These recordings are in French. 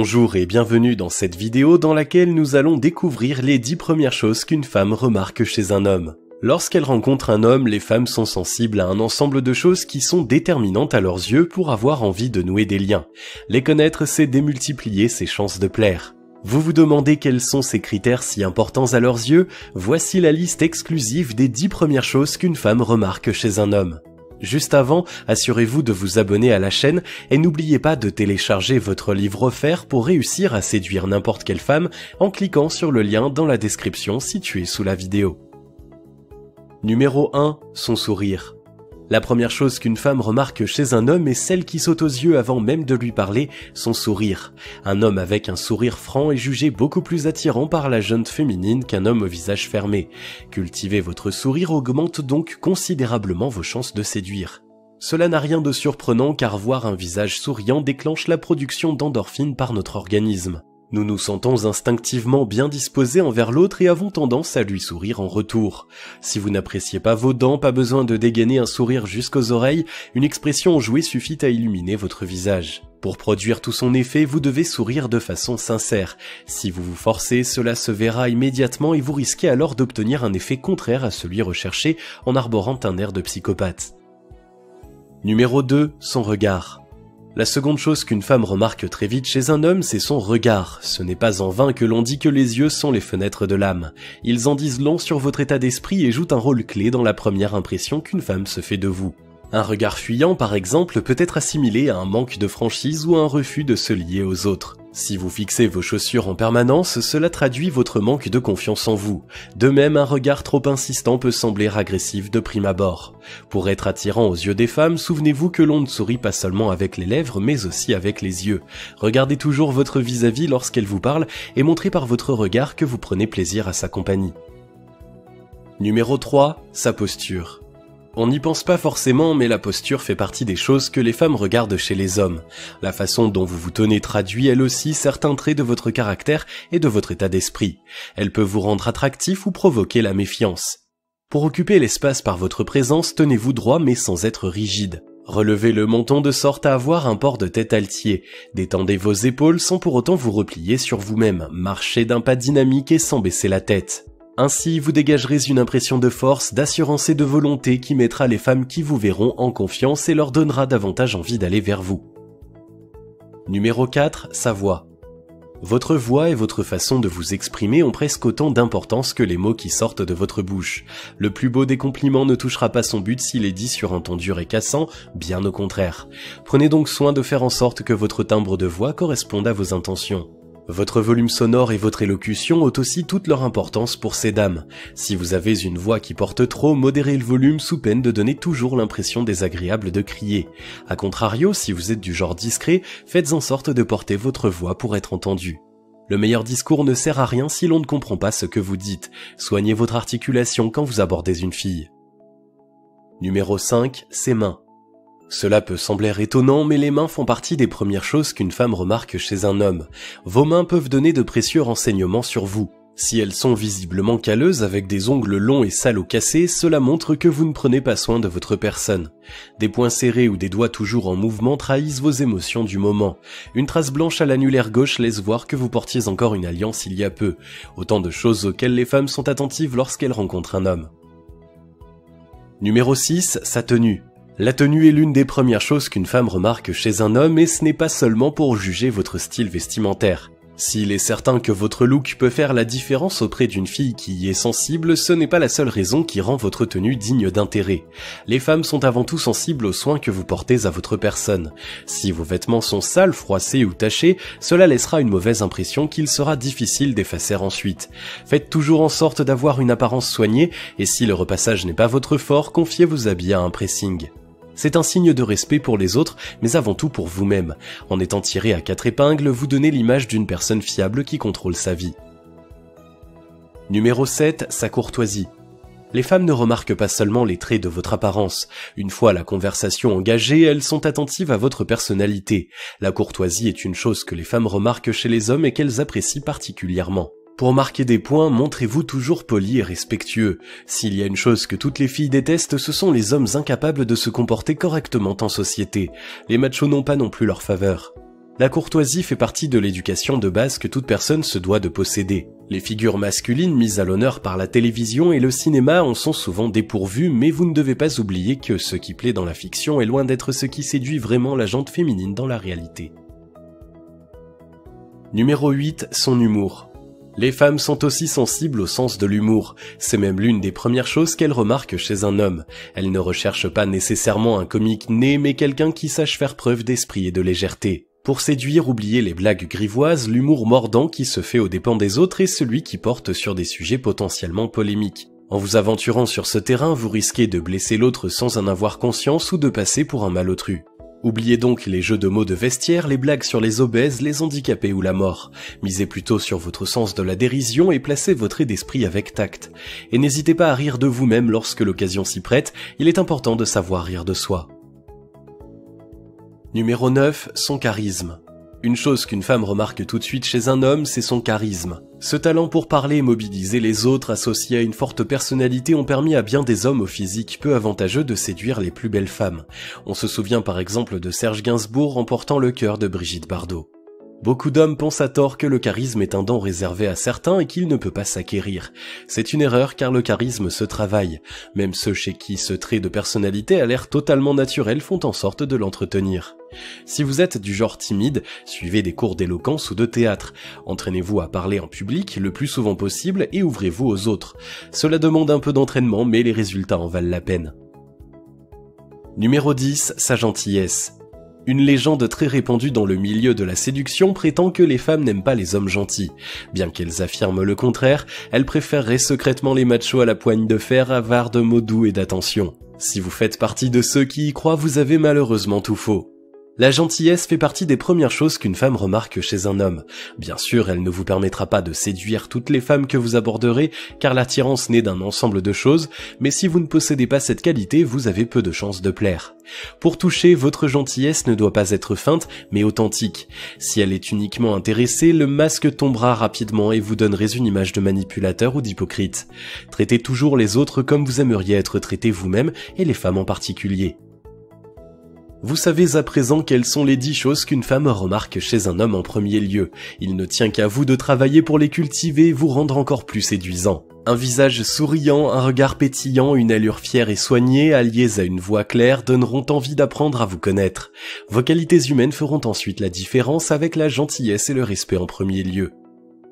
Bonjour et bienvenue dans cette vidéo dans laquelle nous allons découvrir les 10 premières choses qu'une femme remarque chez un homme. Lorsqu'elle rencontre un homme, les femmes sont sensibles à un ensemble de choses qui sont déterminantes à leurs yeux pour avoir envie de nouer des liens. Les connaître, c'est démultiplier ses chances de plaire. Vous vous demandez quels sont ces critères si importants à leurs yeux? Voici la liste exclusive des 10 premières choses qu'une femme remarque chez un homme. Juste avant, assurez-vous de vous abonner à la chaîne et n'oubliez pas de télécharger votre livre offert pour réussir à séduire n'importe quelle femme en cliquant sur le lien dans la description située sous la vidéo. Numéro 1. Son sourire. La première chose qu'une femme remarque chez un homme est celle qui saute aux yeux avant même de lui parler, son sourire. Un homme avec un sourire franc est jugé beaucoup plus attirant par la jeune féminine qu'un homme au visage fermé. Cultiver votre sourire augmente donc considérablement vos chances de séduire. Cela n'a rien de surprenant car voir un visage souriant déclenche la production d'endorphines par notre organisme. Nous nous sentons instinctivement bien disposés envers l'autre et avons tendance à lui sourire en retour. Si vous n'appréciez pas vos dents, pas besoin de dégainer un sourire jusqu'aux oreilles, une expression enjouée suffit à illuminer votre visage. Pour produire tout son effet, vous devez sourire de façon sincère. Si vous vous forcez, cela se verra immédiatement et vous risquez alors d'obtenir un effet contraire à celui recherché en arborant un air de psychopathe. Numéro 2. Son regard. La seconde chose qu'une femme remarque très vite chez un homme, c'est son regard. Ce n'est pas en vain que l'on dit que les yeux sont les fenêtres de l'âme. Ils en disent long sur votre état d'esprit et jouent un rôle clé dans la première impression qu'une femme se fait de vous. Un regard fuyant, par exemple, peut être assimilé à un manque de franchise ou à un refus de se lier aux autres. Si vous fixez vos chaussures en permanence, cela traduit votre manque de confiance en vous. De même, un regard trop insistant peut sembler agressif de prime abord. Pour être attirant aux yeux des femmes, souvenez-vous que l'on ne sourit pas seulement avec les lèvres, mais aussi avec les yeux. Regardez toujours votre vis-à-vis lorsqu'elle vous parle et montrez par votre regard que vous prenez plaisir à sa compagnie. Numéro 3. Sa posture. On n'y pense pas forcément, mais la posture fait partie des choses que les femmes regardent chez les hommes. La façon dont vous vous tenez traduit elle aussi certains traits de votre caractère et de votre état d'esprit. Elle peut vous rendre attractif ou provoquer la méfiance. Pour occuper l'espace par votre présence, tenez-vous droit mais sans être rigide. Relevez le menton de sorte à avoir un port de tête altier. Détendez vos épaules sans pour autant vous replier sur vous-même. Marchez d'un pas dynamique et sans baisser la tête. Ainsi, vous dégagerez une impression de force, d'assurance et de volonté qui mettra les femmes qui vous verront en confiance et leur donnera davantage envie d'aller vers vous. Numéro 4. Sa voix. Votre voix et votre façon de vous exprimer ont presque autant d'importance que les mots qui sortent de votre bouche. Le plus beau des compliments ne touchera pas son but s'il est dit sur un ton dur et cassant, bien au contraire. Prenez donc soin de faire en sorte que votre timbre de voix corresponde à vos intentions. Votre volume sonore et votre élocution ont aussi toute leur importance pour ces dames. Si vous avez une voix qui porte trop, modérez le volume sous peine de donner toujours l'impression désagréable de crier. A contrario, si vous êtes du genre discret, faites en sorte de porter votre voix pour être entendu. Le meilleur discours ne sert à rien si l'on ne comprend pas ce que vous dites. Soignez votre articulation quand vous abordez une fille. Numéro 5. Ses mains. Cela peut sembler étonnant, mais les mains font partie des premières choses qu'une femme remarque chez un homme. Vos mains peuvent donner de précieux renseignements sur vous. Si elles sont visiblement calleuses avec des ongles longs et sales ou cassés, cela montre que vous ne prenez pas soin de votre personne. Des poings serrés ou des doigts toujours en mouvement trahissent vos émotions du moment. Une trace blanche à l'annulaire gauche laisse voir que vous portiez encore une alliance il y a peu. Autant de choses auxquelles les femmes sont attentives lorsqu'elles rencontrent un homme. Numéro 6. Sa tenue. La tenue est l'une des premières choses qu'une femme remarque chez un homme et ce n'est pas seulement pour juger votre style vestimentaire. S'il est certain que votre look peut faire la différence auprès d'une fille qui y est sensible, ce n'est pas la seule raison qui rend votre tenue digne d'intérêt. Les femmes sont avant tout sensibles aux soins que vous portez à votre personne. Si vos vêtements sont sales, froissés ou tachés, cela laissera une mauvaise impression qu'il sera difficile d'effacer ensuite. Faites toujours en sorte d'avoir une apparence soignée et si le repassage n'est pas votre fort, confiez vos habits à un pressing. C'est un signe de respect pour les autres, mais avant tout pour vous-même. En étant tiré à 4 épingles, vous donnez l'image d'une personne fiable qui contrôle sa vie. Numéro 7. Sa courtoisie. Les femmes ne remarquent pas seulement les traits de votre apparence. Une fois la conversation engagée, elles sont attentives à votre personnalité. La courtoisie est une chose que les femmes remarquent chez les hommes et qu'elles apprécient particulièrement. Pour marquer des points, montrez-vous toujours poli et respectueux. S'il y a une chose que toutes les filles détestent, ce sont les hommes incapables de se comporter correctement en société. Les machos n'ont pas non plus leur faveur. La courtoisie fait partie de l'éducation de base que toute personne se doit de posséder. Les figures masculines mises à l'honneur par la télévision et le cinéma en sont souvent dépourvues, mais vous ne devez pas oublier que ce qui plaît dans la fiction est loin d'être ce qui séduit vraiment la gente féminine dans la réalité. Numéro 8, son humour. Les femmes sont aussi sensibles au sens de l'humour, c'est même l'une des premières choses qu'elles remarquent chez un homme. Elles ne recherchent pas nécessairement un comique né, mais quelqu'un qui sache faire preuve d'esprit et de légèreté. Pour séduire, oubliez les blagues grivoises, l'humour mordant qui se fait aux dépens des autres et celui qui porte sur des sujets potentiellement polémiques. En vous aventurant sur ce terrain, vous risquez de blesser l'autre sans en avoir conscience ou de passer pour un malotru. Oubliez donc les jeux de mots de vestiaire, les blagues sur les obèses, les handicapés ou la mort. Misez plutôt sur votre sens de la dérision et placez votre trait d'esprit avec tact. Et n'hésitez pas à rire de vous-même lorsque l'occasion s'y prête, il est important de savoir rire de soi. Numéro 9, son charisme. Une chose qu'une femme remarque tout de suite chez un homme, c'est son charisme. Ce talent pour parler et mobiliser les autres associé à une forte personnalité ont permis à bien des hommes au physique peu avantageux de séduire les plus belles femmes. On se souvient par exemple de Serge Gainsbourg remportant le cœur de Brigitte Bardot. Beaucoup d'hommes pensent à tort que le charisme est un don réservé à certains et qu'il ne peut pas s'acquérir. C'est une erreur car le charisme se travaille. Même ceux chez qui ce trait de personnalité a l'air totalement naturel font en sorte de l'entretenir. Si vous êtes du genre timide, suivez des cours d'éloquence ou de théâtre. Entraînez-vous à parler en public le plus souvent possible et ouvrez-vous aux autres. Cela demande un peu d'entraînement mais les résultats en valent la peine. Numéro 10, sa gentillesse. Une légende très répandue dans le milieu de la séduction prétend que les femmes n'aiment pas les hommes gentils. Bien qu'elles affirment le contraire, elles préféreraient secrètement les machos à la poigne de fer avares de mots doux et d'attention. Si vous faites partie de ceux qui y croient, vous avez malheureusement tout faux. La gentillesse fait partie des premières choses qu'une femme remarque chez un homme. Bien sûr, elle ne vous permettra pas de séduire toutes les femmes que vous aborderez, car l'attirance naît d'un ensemble de choses, mais si vous ne possédez pas cette qualité, vous avez peu de chances de plaire. Pour toucher, votre gentillesse ne doit pas être feinte, mais authentique. Si elle est uniquement intéressée, le masque tombera rapidement et vous donnerez une image de manipulateur ou d'hypocrite. Traitez toujours les autres comme vous aimeriez être traité vous-même, et les femmes en particulier. Vous savez à présent quelles sont les 10 choses qu'une femme remarque chez un homme en premier lieu. Il ne tient qu'à vous de travailler pour les cultiver et vous rendre encore plus séduisant. Un visage souriant, un regard pétillant, une allure fière et soignée, alliées à une voix claire, donneront envie d'apprendre à vous connaître. Vos qualités humaines feront ensuite la différence avec la gentillesse et le respect en premier lieu.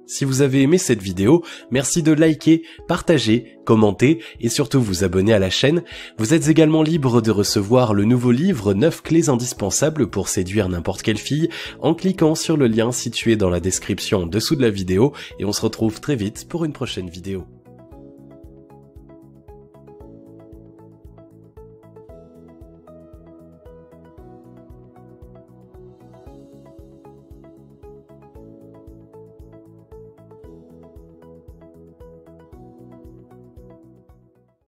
Si vous avez aimé cette vidéo, merci de liker, partager, commenter et surtout vous abonner à la chaîne. Vous êtes également libre de recevoir le nouveau livre 9 clés indispensables pour séduire n'importe quelle fille en cliquant sur le lien situé dans la description en dessous de la vidéo et on se retrouve très vite pour une prochaine vidéo.